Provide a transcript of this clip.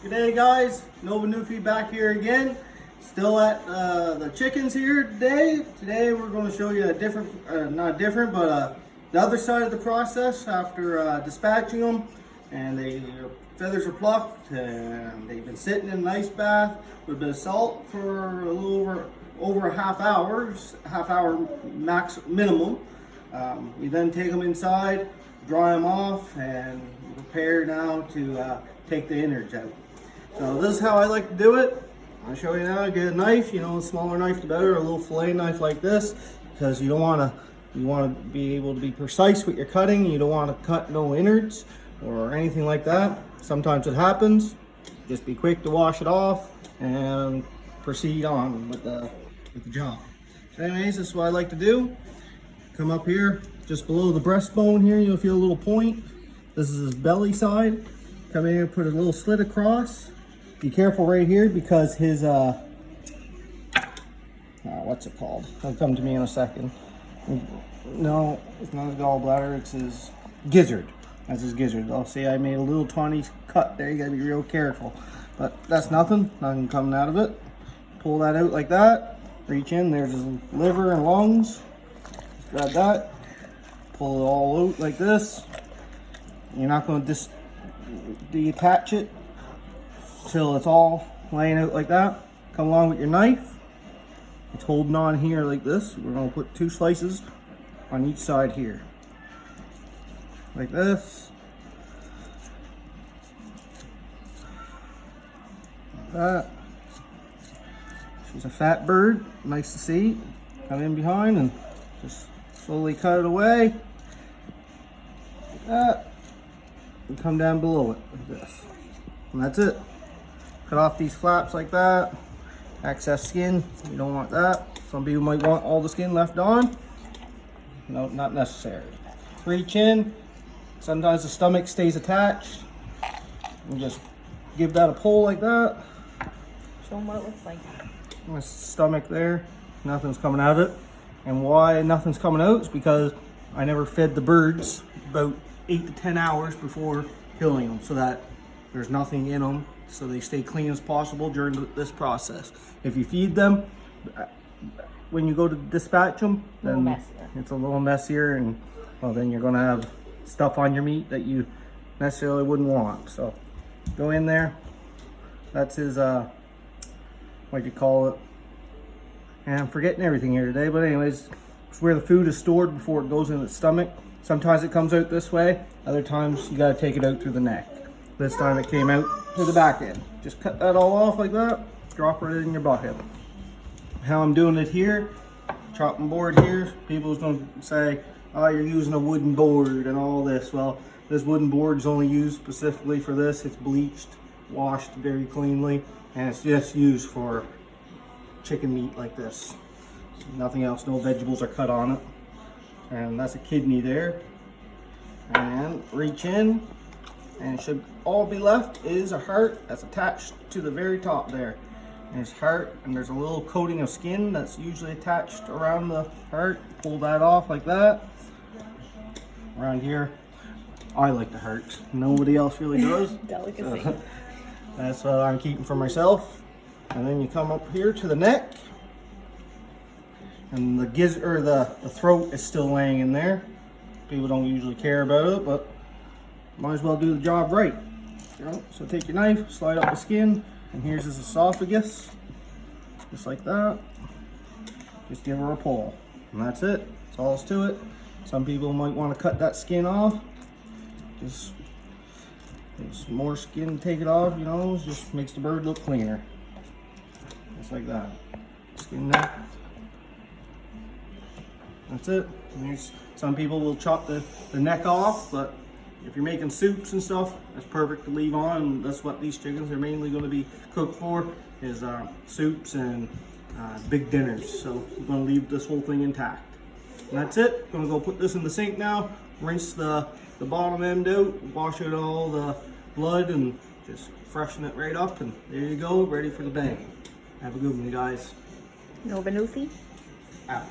G'day guys, Nova Newfie back here again. Still at the chickens here today. Today we're going to show you a different, the other side of the process after dispatching them. And their feathers are plucked and they've been sitting in an ice bath with a bit of salt for a little over a half hour max minimum. You then take them inside, dry them off, and prepare now to take the innards out. So this is how I like to do it. I'll show you now. Get a knife, a smaller knife the better, a little fillet knife like this, because you want to be able to be precise with your cutting. You don't want to cut no innards or anything like that. Sometimes it happens. Just be quick to wash it off and proceed on with the job. So anyways, this is what I like to do. Come up here, just below the breastbone here, you'll feel a little point. This is his belly side. Come in here, put a little slit across. Be careful right here because his, what's it called? It'll come to me in a second. No, it's not his gallbladder, it's his gizzard. That's his gizzard. I'll see I made a little tiny cut there. You gotta be real careful. But that's nothing coming out of it. Pull that out like that. Reach in, there's his liver and lungs. Just grab that. Pull it all out like this. You're not gonna detach it till it's all laying out like that. Come along with your knife. It's holding on here like this. We're going to put 2 slices on each side here. Like this. Like that. She's a fat bird. Nice to see. Come in behind and just slowly cut it away. Like that. And come down below it like this. And that's it. Cut off these flaps like that. Excess skin, you don't want that. Some people might want all the skin left on. No, not necessary. Reach in. Sometimes the stomach stays attached. And just give that a pull like that. Show them what it looks like. My stomach there, nothing's coming out of it. And why nothing's coming out is because I never fed the birds about 8 to 10 hours before killing them, so that there's nothing in them, so they stay clean as possible during this process. If you feed them when you go to dispatch them, then it's a little messier, and well, then you're gonna have stuff on your meat that you necessarily wouldn't want. So go in there. That's his what you call it, and I'm forgetting everything here today, but anyways, it's where the food is stored before it goes in its stomach. Sometimes it comes out this way, other times you got to take it out through the neck. This time it came out to the back end. Just cut that all off like that, drop it in your bucket. How I'm doing it here, chopping board here, people's going to say, oh, you're using a wooden board and all this. Well, this wooden board is only used specifically for this. It's bleached, washed very cleanly, and it's just used for chicken meat like this. Nothing else, no vegetables are cut on it. And that's a kidney there. And reach in, and it should all be left is a heart that's attached to the very top there. There's heart, and there's a little coating of skin that's usually attached around the heart. Pull that off like that. Around here, I like the heart. Nobody else really does. Delicacy. That's what I'm keeping for myself. And then you come up here to the neck. And the gizzard, or the throat is still laying in there. People don't usually care about it, but might as well do the job right. So take your knife, slide up the skin, and here's his esophagus. Just like that. Just give her a pull. And that's it. That's all there's to it. Some people might want to cut that skin off. Just there's more skin to take it off, it just makes the bird look cleaner. Just like that. Skin there. That's it. Some people will chop the neck off, but if you're making soups and stuff, that's perfect to leave on. And that's what these chickens are mainly going to be cooked for, is soups and big dinners. So we're going to leave this whole thing intact. And that's it. I'm going to go put this in the sink now, rinse the bottom end out, wash out all the blood, and just freshen it right up. And there you go, ready for the bang. Have a good one, guys. Nova Newfie. Out.